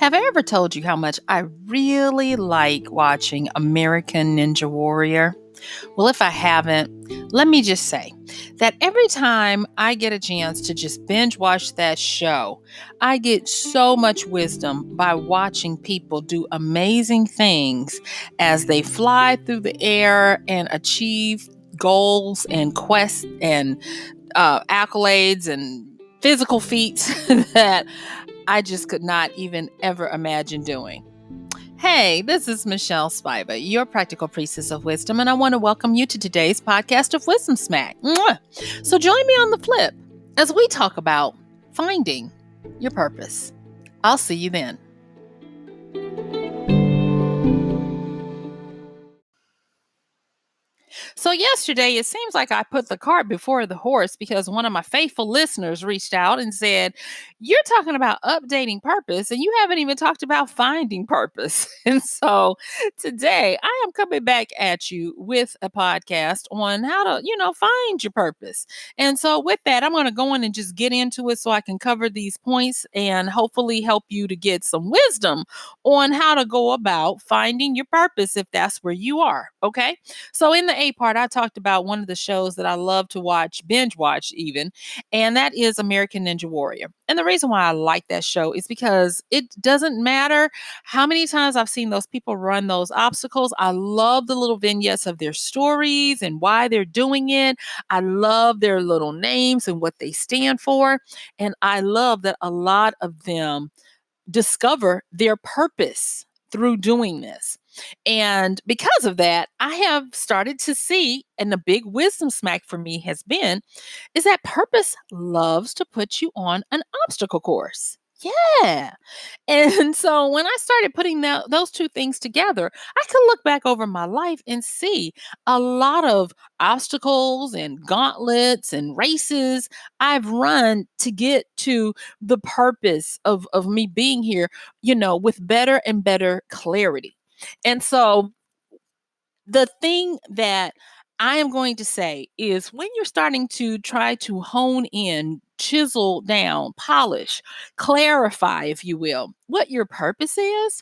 Have I ever told you how much I really like watching American Ninja Warrior? Well, if I haven't, let me just say that every time I get a chance to just binge watch that show, I get so much wisdom by watching people do amazing things as they fly through the air and achieve goals and quests and accolades and physical feats that I just could not even ever imagine doing. Hey, this is MichelleSpiva, your practical priestess of wisdom, and I want to welcome you to today's podcast of Wisdom Smack. Mwah! So join me on the flip as we talk about finding your purpose. I'll see you then. So yesterday, it seems like I put the cart before the horse because one of my faithful listeners reached out and said, "You're talking about updating purpose and you haven't even talked about finding purpose." And so today I am coming back at you with a podcast on how to, find your purpose. And so with that, I'm going to go in and just get into it so I can cover these points and hopefully help you to get some wisdom on how to go about finding your purpose if that's where you are. Okay. So in the A part, I talked about one of the shows that I love to watch, binge watch even, and that is American Ninja Warrior. And the reason why I like that show is because it doesn't matter how many times I've seen those people run those obstacles. I love the little vignettes of their stories and why they're doing it. I love their little names and what they stand for. And I love that a lot of them discover their purpose through doing this. And because of that, I have started to see, and the big wisdom smack for me has been, is that purpose loves to put you on an obstacle course. Yeah. And so when I started putting those two things together, I could look back over my life and see a lot of obstacles and gauntlets and races I've run to get to the purpose of me being here, with better and better clarity. And so the thing that I am going to say is when you're starting to try to hone in, chisel down, polish, clarify, if you will, what your purpose is,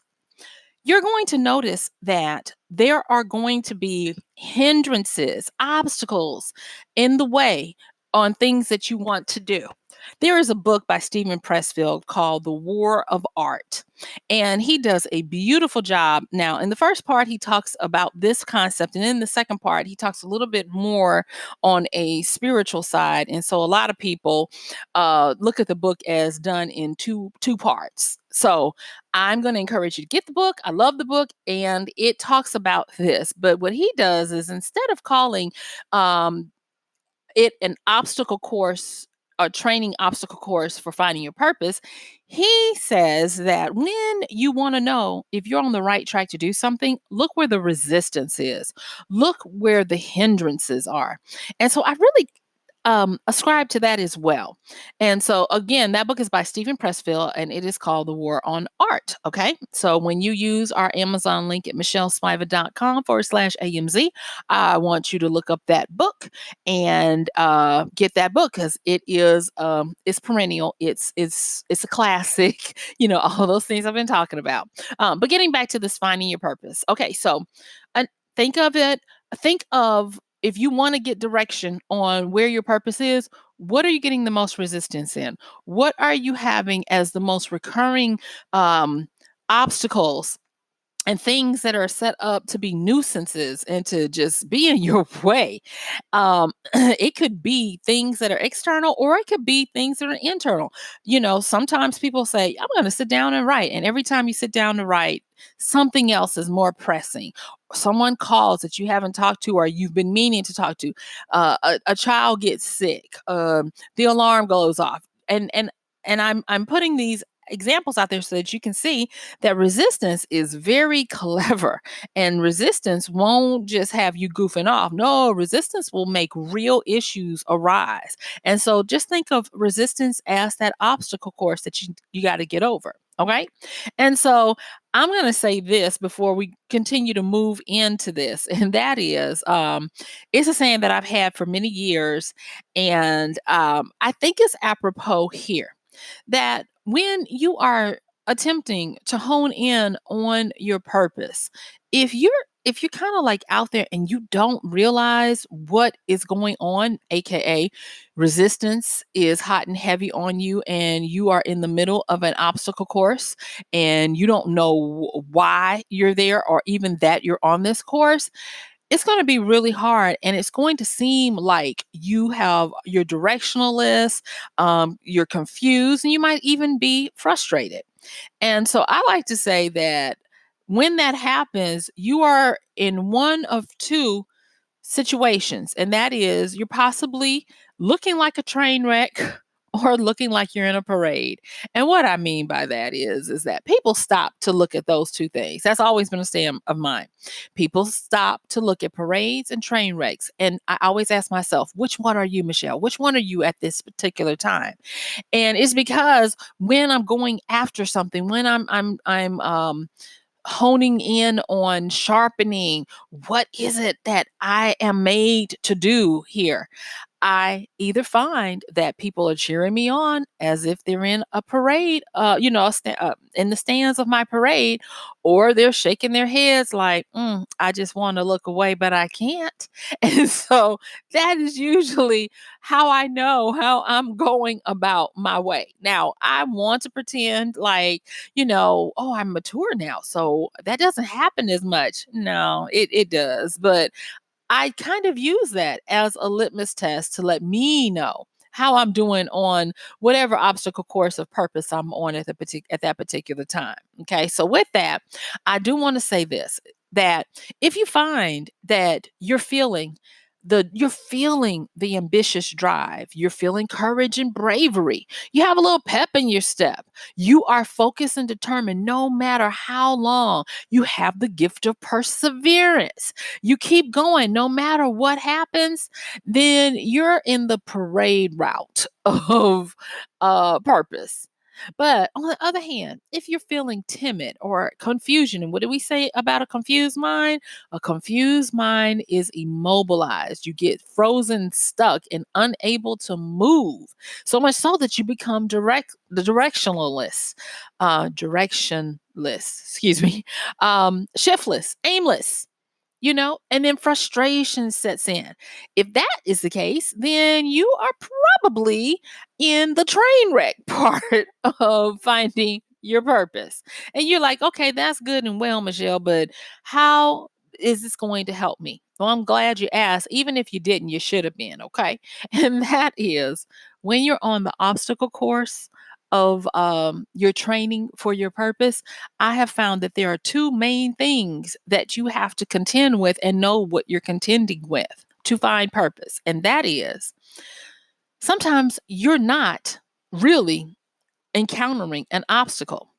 you're going to notice that there are going to be hindrances, obstacles in the way on things that you want to do. There is a book by Stephen Pressfield called The War of Art, and he does a beautiful job. Now, in the first part, he talks about this concept, and in the second part, he talks a little bit more on a spiritual side. And so, a lot of people look at the book as done in two parts. So, I'm going to encourage you to get the book. I love the book, and it talks about this. But what he does is instead of calling it an obstacle course, a training obstacle course for finding your purpose, he says that when you want to know if you're on the right track to do something, look where the resistance is, look where the hindrances are. And so I really ascribe to that as well. And so again, that book is by Stephen Pressfield and it is called The War on Art. Okay. So when you use our Amazon link at MichelleSpiva.com/AMZ, I want you to look up that book and get that book because it's perennial. It's a classic, all those things I've been talking about. But getting back to this finding your purpose. Okay. So think of it, think of if you want to get direction on where your purpose is, what are you getting the most resistance in? What are you having as the most recurring obstacles and things that are set up to be nuisances and to just be in your way? It could be things that are external or it could be things that are internal. Sometimes people say, I'm going to sit down and write. And every time you sit down to write, something else is more pressing. Someone calls that you haven't talked to or you've been meaning to talk to. A child gets sick. The alarm goes off. And I'm putting these examples out there so that you can see that resistance is very clever and resistance won't just have you goofing off. No, resistance will make real issues arise. And so just think of resistance as that obstacle course that you got to get over. Okay. And so I'm going to say this before we continue to move into this. And that is, it's a saying that I've had for many years. And I think it's apropos here that when you are attempting to hone in on your purpose, if you're if you're kind of like out there and you don't realize what is going on, aka resistance is hot and heavy on you, and you are in the middle of an obstacle course and you don't know why you're there or even that you're on this course, it's going to be really hard, and it's going to seem like you're directionless, you're confused, and you might even be frustrated. And so I like to say that when that happens, you are in one of two situations, and that is you're possibly looking like a train wreck or looking like you're in a parade. And what I mean by that is that people stop to look at those two things. That's always been a stand of mine. People stop to look at parades and train wrecks. And I always ask myself, which one are you, Michelle? Which one are you at this particular time? And it's because when I'm going after something, when I'm honing in on sharpening what is it that I am made to do here, I either find that people are cheering me on as if they're in a parade, in the stands of my parade, or they're shaking their heads like, I just want to look away, but I can't. And so that is usually how I know how I'm going about my way. Now, I want to pretend like, oh, I'm mature now. So that doesn't happen as much. No, it does. But I kind of use that as a litmus test to let me know how I'm doing on whatever obstacle course of purpose I'm on at that particular time. Okay. So with that, I do want to say this, that if you find that you're feeling the ambitious drive, you're feeling courage and bravery, you have a little pep in your step, you are focused and determined no matter how long, you have the gift of perseverance, you keep going no matter what happens, then you're in the parade route of purpose. But on the other hand, if you're feeling timid or confusion, and what do we say about a confused mind? A confused mind is immobilized. You get frozen, stuck, and unable to move. So much so that you become excuse me, shiftless, aimless, and then frustration sets in. If that is the case, then you are probably in the train wreck part of finding your purpose. And you're like, okay, that's good and well, Michelle, but how is this going to help me? Well, I'm glad you asked. Even if you didn't, you should have been, okay? And that is when you're on the obstacle course of your training for your purpose, I have found that there are two main things that you have to contend with and know what you're contending with to find purpose. And that is sometimes you're not really encountering an obstacle.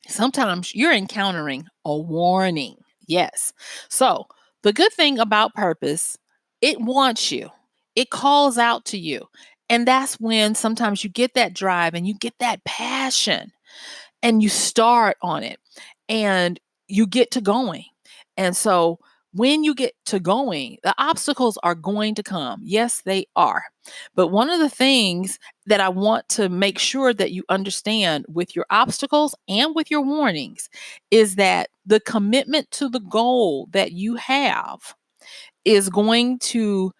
Sometimes you're encountering a warning. Yes. So the good thing about purpose, it wants you, it calls out to you. And that's when sometimes you get that drive and you get that passion and you start on it and you get to going. And so when you get to going, the obstacles are going to come. Yes, they are. But one of the things that I want to make sure that you understand with your obstacles and with your warnings is that the commitment to the goal that you have is going to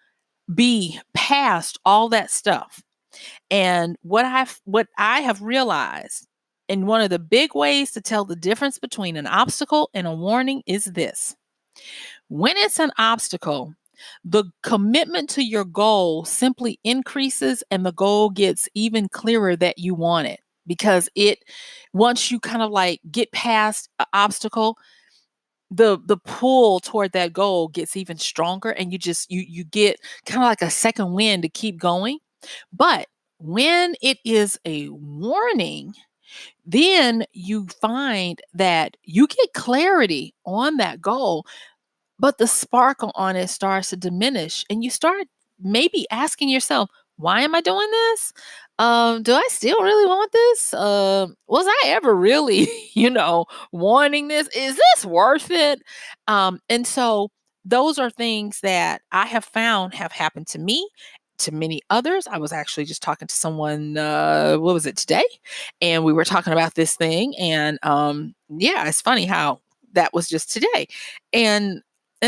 be past all that stuff. And what I have realized, and one of the big ways to tell the difference between an obstacle and a warning is this. When it's an obstacle, the commitment to your goal simply increases and the goal gets even clearer that you want it, because it once you kind of like get past an obstacle, the pull toward that goal gets even stronger, and you get kind of like a second wind to keep going. But when it is a warning, then you find that you get clarity on that goal, but the sparkle on it starts to diminish, and you start maybe asking yourself, why am I doing this? Do I still really want this? Was I ever really, wanting this? Is this worth it? And so those are things that I have found have happened to me. to many others. I was actually just talking to someone, what was it, today? And we were talking about this thing. And yeah, it's funny how that was just today. And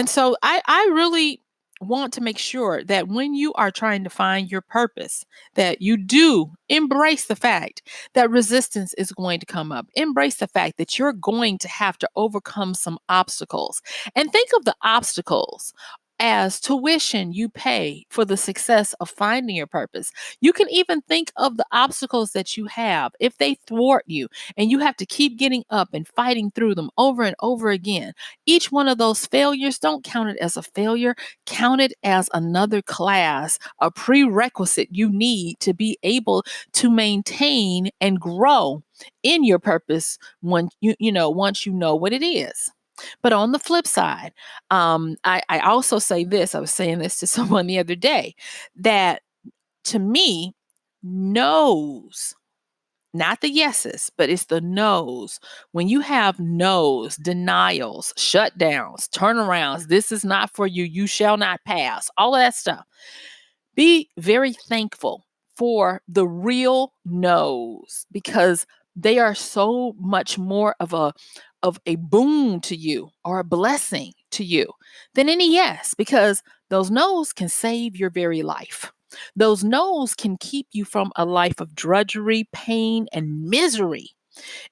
so I really want to make sure that when you are trying to find your purpose, that you do embrace the fact that resistance is going to come up. Embrace the fact that you're going to have to overcome some obstacles. And think of the obstacles as tuition you pay for the success of finding your purpose. You can even think of the obstacles that you have if they thwart you and you have to keep getting up and fighting through them over and over again. Each one of those failures, don't count it as a failure, count it as another class, a prerequisite you need to be able to maintain and grow in your purpose when once you know what it is. But on the flip side, I also say this. I was saying this to someone the other day, that to me, no's, not the yeses, but it's the no's. When you have no's, denials, shutdowns, turnarounds, this is not for you, you shall not pass, all of that stuff. Be very thankful for the real no's, because they are so much more of a boon to you or a blessing to you than any yes, because those no's can save your very life. Those no's can keep you from a life of drudgery, pain, and misery.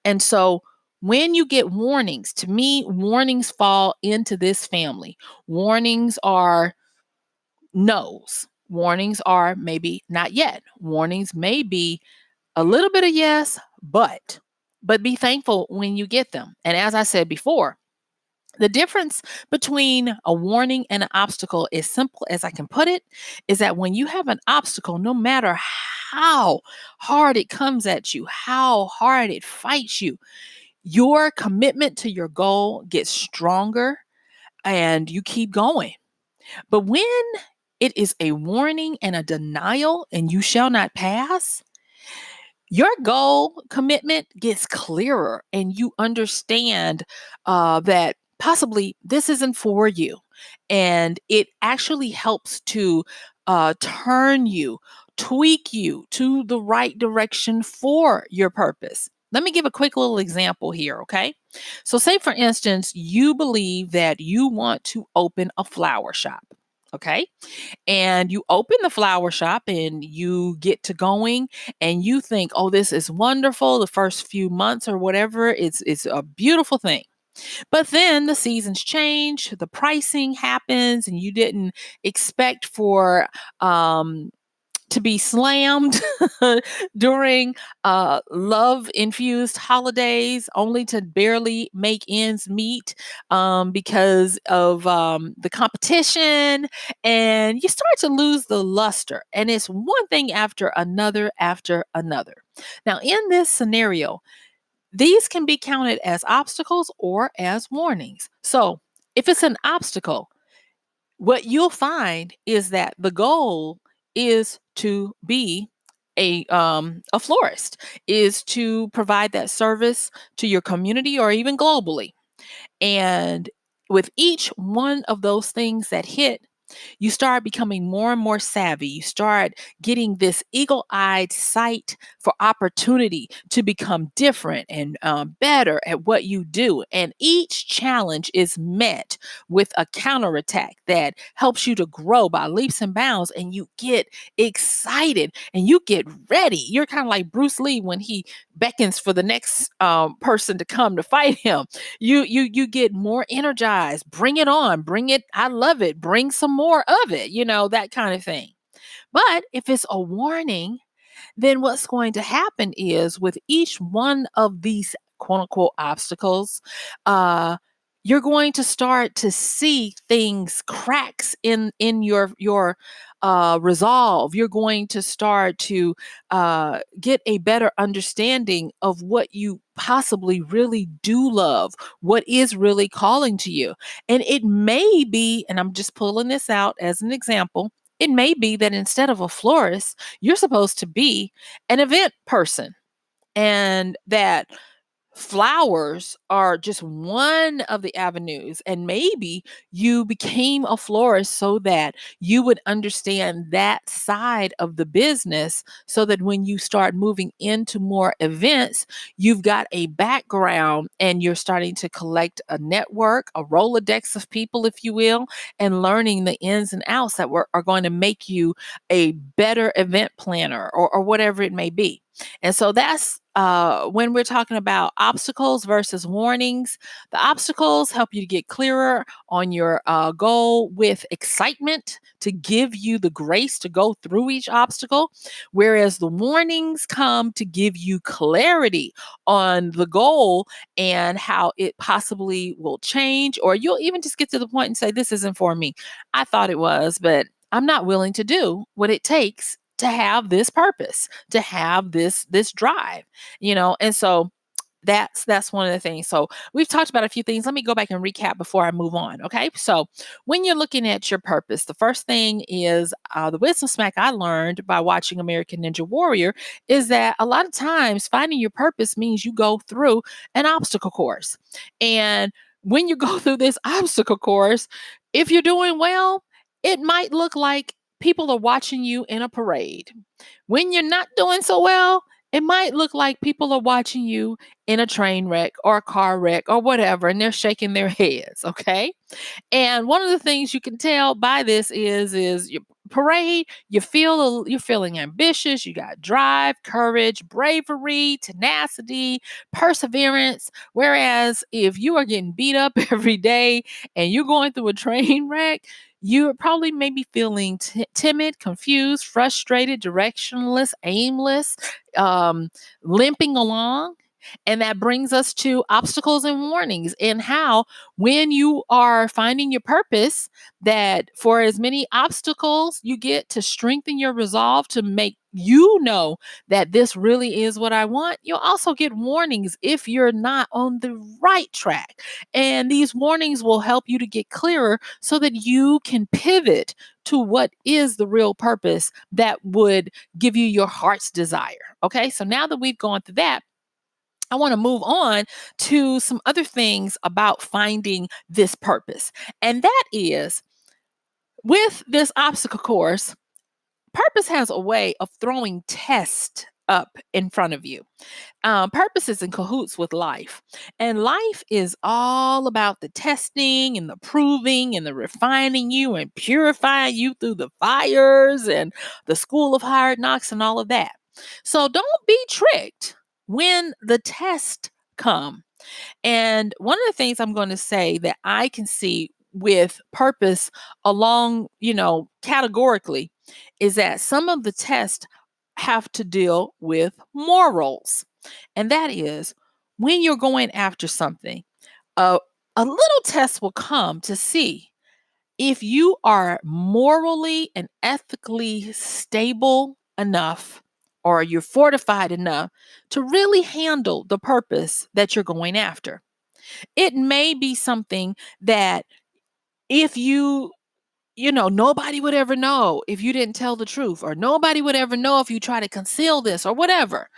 And so when you get warnings, to me, warnings fall into this family. Warnings are no's. Warnings are maybe not yet. Warnings may be a little bit of yes, but be thankful when you get them. And as I said before, the difference between a warning and an obstacle, as simple as I can put it, is that when you have an obstacle, no matter how hard it comes at you, how hard it fights you, your commitment to your goal gets stronger and you keep going. But when it is a warning and a denial and you shall not pass, your goal commitment gets clearer and you understand that possibly this isn't for you. And it actually helps to turn you, tweak you to the right direction for your purpose. Let me give a quick little example here, okay? So, say for instance, you believe that you want to open a flower shop, okay? And you open the flower shop and you get to going and you think, oh, this is wonderful. The first few months or whatever, it's a beautiful thing. But then the seasons change, the pricing happens, and you didn't expect for to be slammed during love infused holidays, only to barely make ends meet because of the competition. And you start to lose the luster. And it's one thing after another after another. Now, in this scenario, these can be counted as obstacles or as warnings. So, if it's an obstacle, what you'll find is that the goal is to be a florist, is to provide that service to your community or even globally. And with each one of those things that hit, you start becoming more and more savvy. You start getting this eagle eyed sight for opportunity to become different and better at what you do. And each challenge is met with a counterattack that helps you to grow by leaps and bounds. And you get excited and you get ready. You're kind of like Bruce Lee when he beckons for the next person to come to fight him. You get more energized. Bring it on. Bring it. I love it. Bring some more of it, that kind of thing. But if it's a warning, then what's going to happen is with each one of these quote unquote obstacles, you're going to start to see things, cracks in your resolve. You're going to start to get a better understanding of what you possibly really do love, what is really calling to you. And it may be, and I'm just pulling this out as an example, it may be that instead of a florist, you're supposed to be an event person. And that flowers are just one of the avenues. And maybe you became a florist so that you would understand that side of the business, so that when you start moving into more events, you've got a background and you're starting to collect a network, a Rolodex of people, if you will, and learning the ins and outs that are going to make you a better event planner, or whatever it may be. And so that's when we're talking about obstacles versus warnings. The obstacles help you to get clearer on your goal with excitement to give you the grace to go through each obstacle, whereas the warnings come to give you clarity on the goal and how it possibly will change, or you'll even just get to the point and say, this isn't for me. I thought it was, but I'm not willing to do what it takes to have this purpose, to have this drive, And so that's one of the things. So we've talked about a few things. Let me go back and recap before I move on. Okay. So when you're looking at your purpose, the first thing is the wisdom smack I learned by watching American Ninja Warrior is that a lot of times finding your purpose means you go through an obstacle course. And when you go through this obstacle course, if you're doing well, it might look like people are watching you in a parade. When you're not doing so well, it might look like people are watching you in a train wreck or a car wreck or whatever, and they're shaking their heads. Okay. And one of the things you can tell by this is your parade, you're feeling ambitious, you got drive, courage, bravery, tenacity, perseverance. Whereas if you are getting beat up every day and you're going through a train wreck, you're probably maybe feeling timid, confused, frustrated, directionless, aimless, limping along. And that brings us to obstacles and warnings, and how when you are finding your purpose, that for as many obstacles you get to strengthen your resolve to make that this really is what I want, you'll also get warnings if you're not on the right track. And these warnings will help you to get clearer so that you can pivot to what is the real purpose that would give you your heart's desire. Okay, so now that we've gone through that, I want to move on to some other things about finding this purpose. And that is, with this obstacle course, purpose has a way of throwing tests up in front of you. Purpose is in cahoots with life. And life is all about the testing and the proving and the refining you and purifying you through the fires and the school of hard knocks and all of that. So don't be tricked when the tests come. And one of the things I'm going to say that I can see with purpose along, categorically, is that some of the tests have to deal with morals. And that is, when you're going after something, a, a little test will come to see if you are morally and ethically stable enough, or you're fortified enough to really handle the purpose that you're going after. It may be something that if nobody would ever know if you didn't tell the truth, or nobody would ever know if you try to conceal this or whatever.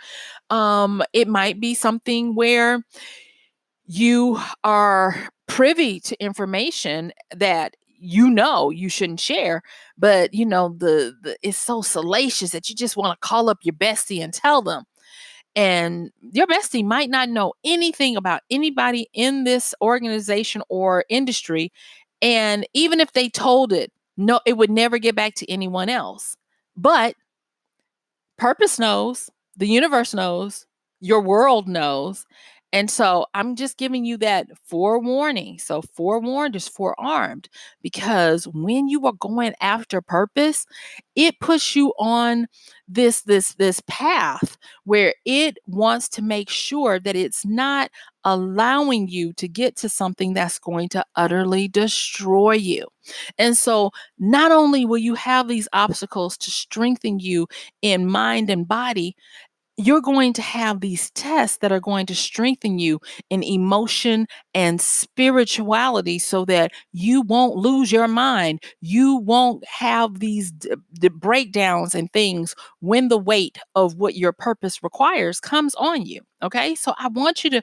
It might be something where you are privy to information that you shouldn't share, but the it's so salacious that you just want to call up your bestie and tell them. And your bestie might not know anything about anybody in this organization or industry. And even if they told it, no, it would never get back to anyone else. But purpose knows, the universe knows, your world knows. And so I'm just giving you that forewarning. So forewarned is forearmed, because when you are going after purpose, it puts you on this path where it wants to make sure that it's not allowing you to get to something that's going to utterly destroy you. And so not only will you have these obstacles to strengthen you in mind and body, you're going to have these tests that are going to strengthen you in emotion and spirituality so that you won't lose your mind. You won't have these breakdowns and things when the weight of what your purpose requires comes on you. Okay. So I want you to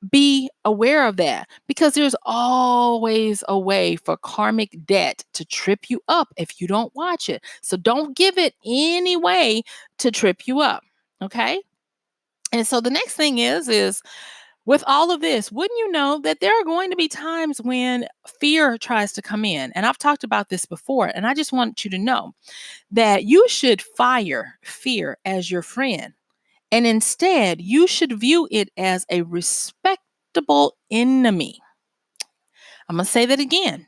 be aware of that because there's always a way for karmic debt to trip you up if you don't watch it. So don't give it any way to trip you up. Okay. And so the next thing is with all of this, wouldn't you know that there are going to be times when fear tries to come in? And I've talked about this before, and I just want you to know that you should fire fear as your friend. And instead, you should view it as a respectable enemy. I'm going to say that again.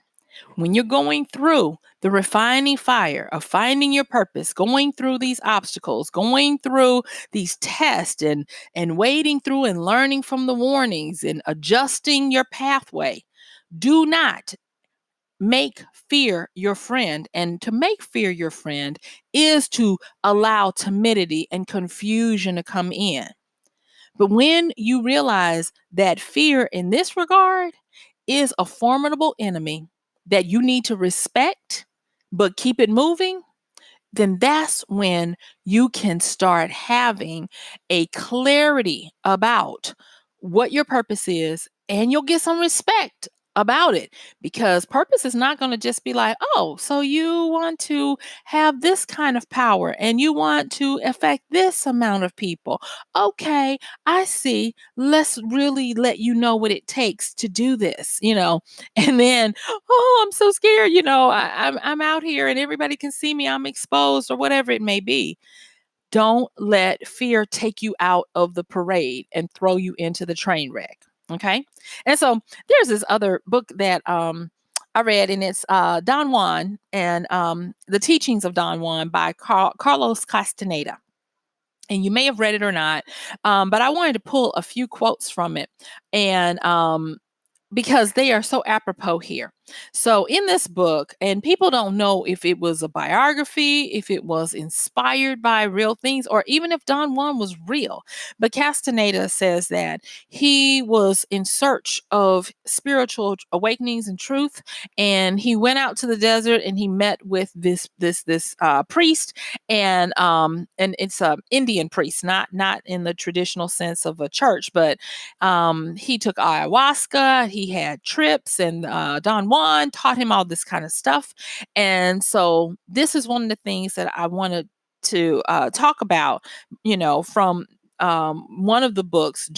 When you're going through the refining fire of finding your purpose, going through these obstacles, going through these tests and wading through and learning from the warnings and adjusting your pathway, do not make fear your friend. And to make fear your friend is to allow timidity and confusion to come in. But when you realize that fear in this regard is a formidable enemy that you need to respect, but keep it moving, then that's when you can start having a clarity about what your purpose is, and you'll get some respect about it because purpose is not going to just be like, oh, so you want to have this kind of power and you want to affect this amount of people. Okay, I see. Let's really let you know what it takes to do this, and then, oh, I'm so scared, I'm out here and everybody can see me, I'm exposed or whatever it may be. Don't let fear take you out of the parade and throw you into the train wreck. Okay. And so there's this other book that I read, and it's Don Juan and The Teachings of Don Juan by Carlos Castaneda. And you may have read it or not, but I wanted to pull a few quotes from it. And because they are so apropos here. So in this book, and people don't know if it was a biography, if it was inspired by real things, or even if Don Juan was real. But Castaneda says that he was in search of spiritual awakenings and truth, and he went out to the desert and he met with this priest, and it's a Indian priest, not in the traditional sense of a church, but he took ayahuasca, he had trips, and Don Juan taught him all this kind of stuff. And so this is one of the things that I wanted to talk about, from one of the books,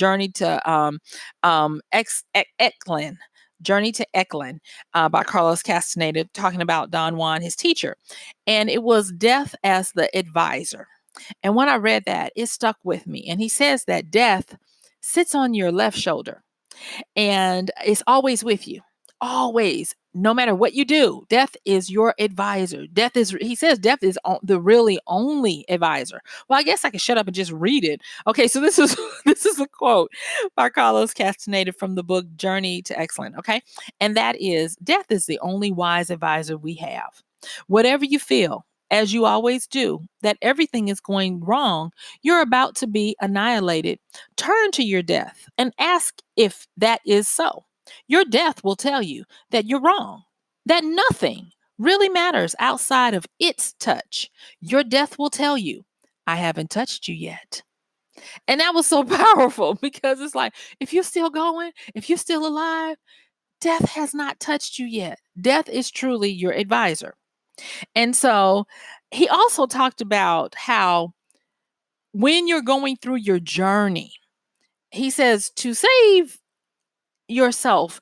Eklund. Journey to Eklund by Carlos Castaneda, talking about Don Juan, his teacher. And it was death as the advisor. And when I read that, it stuck with me. And he says that death sits on your left shoulder and it's always with you. Always. No matter what you do, death is your advisor. He says death is the really only advisor. Well, I guess I can shut up and just read it. Okay, so this is this is a quote by Carlos Castaneda from the book Journey to Excellence. Okay. And that is, death is the only wise advisor we have. Whatever you feel, as you always do, that everything is going wrong, you're about to be annihilated, turn to your death and ask if that is so. Your death will tell you that you're wrong, that nothing really matters outside of its touch. Your death will tell you, I haven't touched you yet. And that was so powerful because it's like, if you're still going, if you're still alive, death has not touched you yet. Death is truly your advisor. And so he also talked about how when you're going through your journey, he says to save yourself,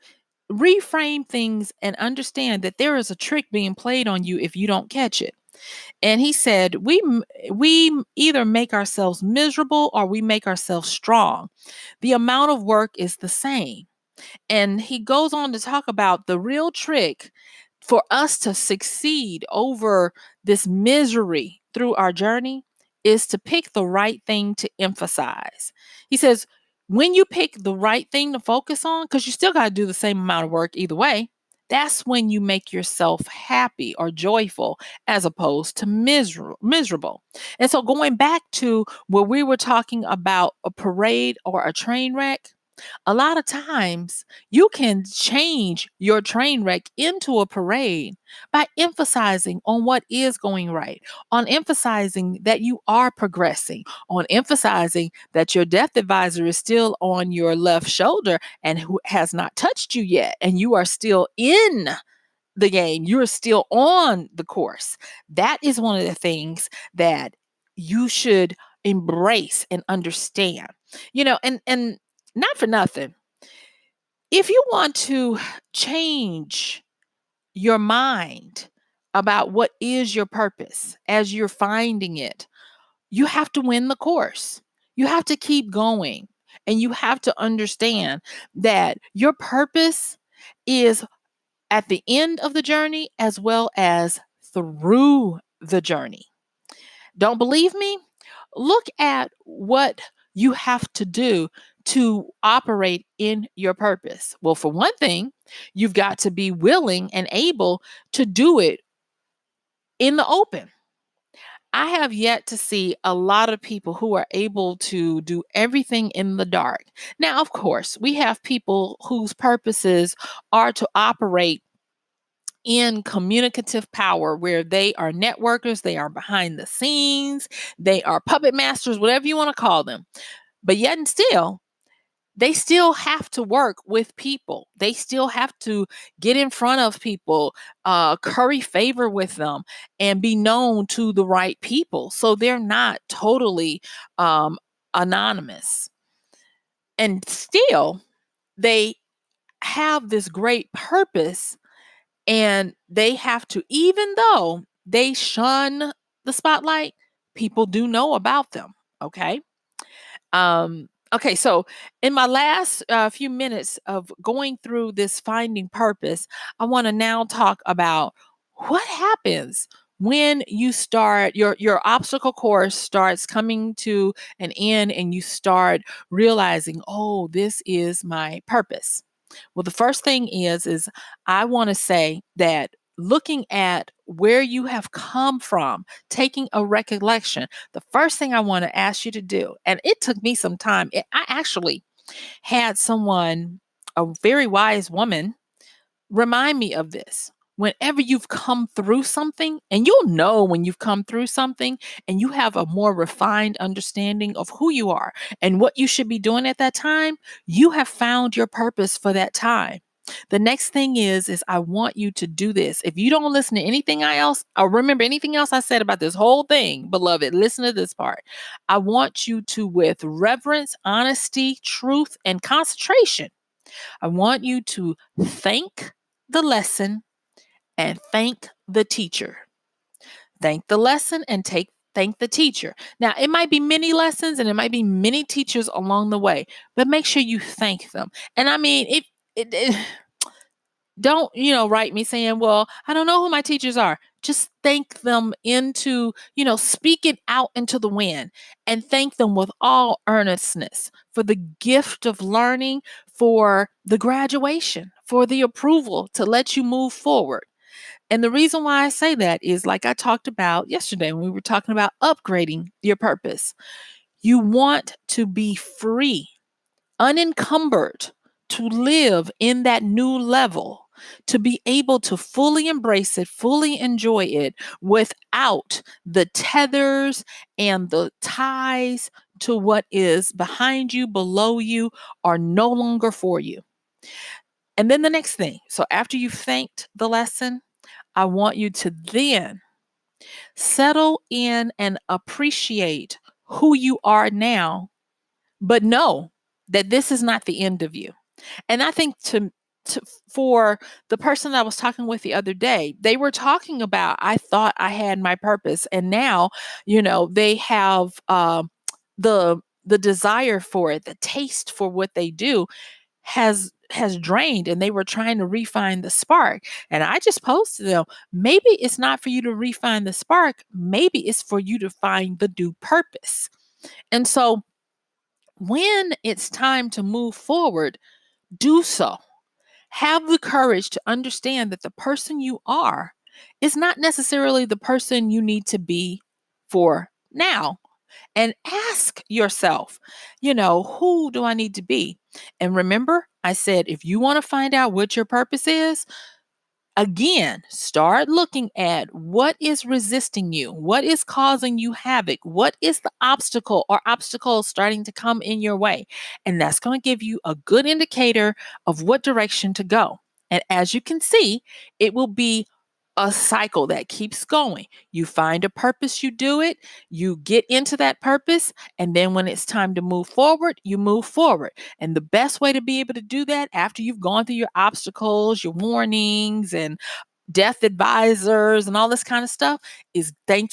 reframe things and understand that there is a trick being played on you if you don't catch it. And he said, we either make ourselves miserable or we make ourselves strong. The amount of work is the same. And he goes on to talk about the real trick for us to succeed over this misery through our journey is to pick the right thing to emphasize. He says, when you pick the right thing to focus on, because you still got to do the same amount of work either way, That's when you make yourself happy or joyful as opposed to miserable. And so going back to where we were talking about a parade or a train wreck, a lot of times you can change your train wreck into a parade by emphasizing on what is going right, on emphasizing that you are progressing, on emphasizing that your death advisor is still on your left shoulder and who has not touched you yet, and you are still in the game, you're still on the course. That is one of the things that you should embrace and understand. And not for nothing. If you want to change your mind about what is your purpose as you're finding it, you have to win the course. You have to keep going. And you have to understand that your purpose is at the end of the journey as well as through the journey. Don't believe me? Look at what you have to do to operate in your purpose. Well, for one thing, you've got to be willing and able to do it in the open. I have yet to see a lot of people who are able to do everything in the dark. Now, of course, we have people whose purposes are to operate in communicative power, where they are networkers, they are behind the scenes, they are puppet masters, whatever you want to call them. But yet and still, they still have to work with people. They still have to get in front of people, curry favor with them, and be known to the right people. So they're not totally anonymous. And still, they have this great purpose, and they have to, even though they shun the spotlight, people do know about them. Okay. Okay, so in my last few minutes of going through this finding purpose, I want to now talk about what happens when you start your obstacle course starts coming to an end, and you start realizing, oh, this is my purpose. Well, the first thing is I want to say that looking at where you have come from, taking a recollection, the first thing I want to ask you to do, and it took me some time. I actually had someone, a very wise woman, remind me of this. Whenever you've come through something, and you'll know when you've come through something and you have a more refined understanding of who you are and what you should be doing at that time, you have found your purpose for that time. The next thing is I want you to do this. If you don't listen to anything else, or remember anything else I said about this whole thing, beloved, listen to this part. I want you to, with reverence, honesty, truth, and concentration, I want you to thank the lesson and thank the teacher. Thank the lesson and thank the teacher. Now, it might be many lessons and it might be many teachers along the way, but make sure you thank them. And I mean, it don't, write me saying, well, I don't know who my teachers are. Just thank them speak it out into the wind, and thank them with all earnestness for the gift of learning, for the graduation, for the approval to let you move forward. And the reason why I say that is, like I talked about yesterday when we were talking about upgrading your purpose. You want to be free, unencumbered, to live in that new level, to be able to fully embrace it, fully enjoy it without the tethers and the ties to what is behind you, below you, are no longer for you. And then the next thing, so after you've thanked the lesson, I want you to then settle in and appreciate who you are now, but know that this is not the end of you. And I think for the person that I was talking with the other day, they were talking about, I thought I had my purpose, and now, they have the desire for it, the taste for what they do has drained, and they were trying to refine the spark. And I just posed to them, maybe it's not for you to refine the spark, maybe it's for you to find the new purpose. And so when it's time to move forward, do so. Have the courage to understand that the person you are is not necessarily the person you need to be for now. And ask yourself, who do I need to be? And remember, I said, if you want to find out what your purpose is, again, start looking at what is resisting you, what is causing you havoc, what is the obstacle or obstacles starting to come in your way. And that's going to give you a good indicator of what direction to go. And as you can see, it will be a cycle that keeps going. You find a purpose, you do it, you get into that purpose, and then when it's time to move forward, you move forward. And the best way to be able to do that after you've gone through your obstacles, your warnings, and death advisors and all this kind of stuff is thank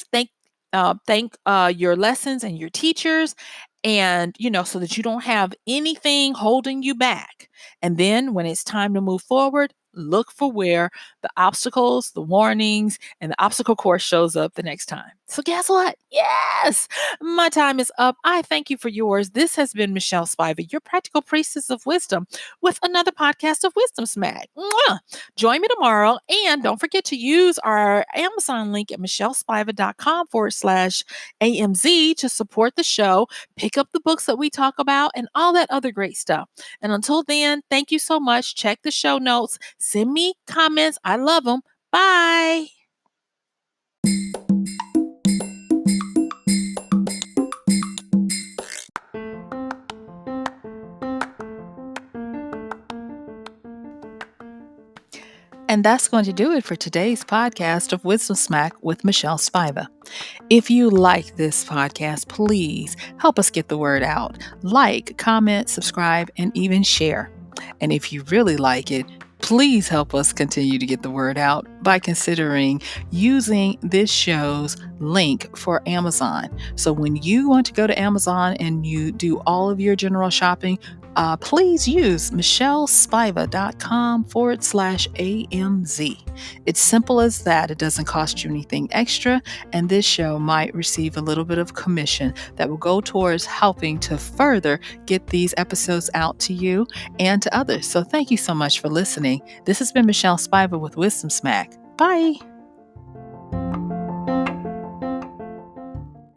your lessons and your teachers, and so that you don't have anything holding you back. And then when it's time to move forward, look for where the obstacles, the warnings, and the obstacle course shows up the next time. So guess what? Yes, my time is up. I thank you for yours. This has been Michelle Spiva, your practical priestess of wisdom, with another podcast of Wisdom Smack. Mwah! Join me tomorrow. And don't forget to use our Amazon link at MichelleSpiva.com/AMZ to support the show, pick up the books that we talk about, and all that other great stuff. And until then, thank you so much. Check the show notes. Send me comments. I love them. Bye. And that's going to do it for today's podcast of Wisdom Smack with Michelle Spiva. If you like this podcast, please help us get the word out. Like, comment, subscribe, and even share. And if you really like it, please help us continue to get the word out by considering using this show's link for Amazon. So when you want to go to Amazon and you do all of your general shopping, please use MichelleSpiva.com/AMZ. It's simple as that. It doesn't cost you anything extra, and this show might receive a little bit of commission that will go towards helping to further get these episodes out to you and to others. So thank you so much for listening. This has been Michelle Spiva with Wisdom Smack. Bye.